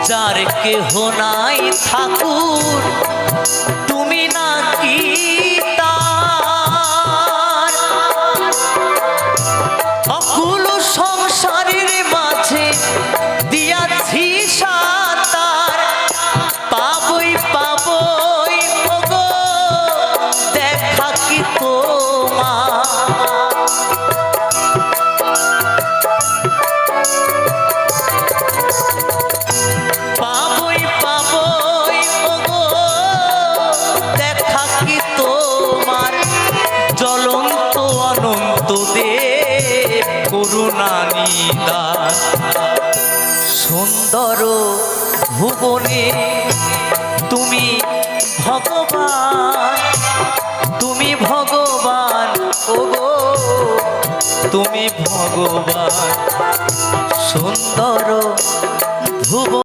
যার কেহ নাই ঠাকুর তুমি নাকি তার অকুল সংসারের মাঝে দিয়াছি সাতার পাবই পাবই ওগো দেখা কি তোমার পাবই পাবই ওগো দেখা কি তোমার জ্বলন্ত অনন্ত দেব করুণা নিদান সুন্দর ভুবনে তুমি ভগবান ওগো তুমি ভগবান সুন্দর ভুবন।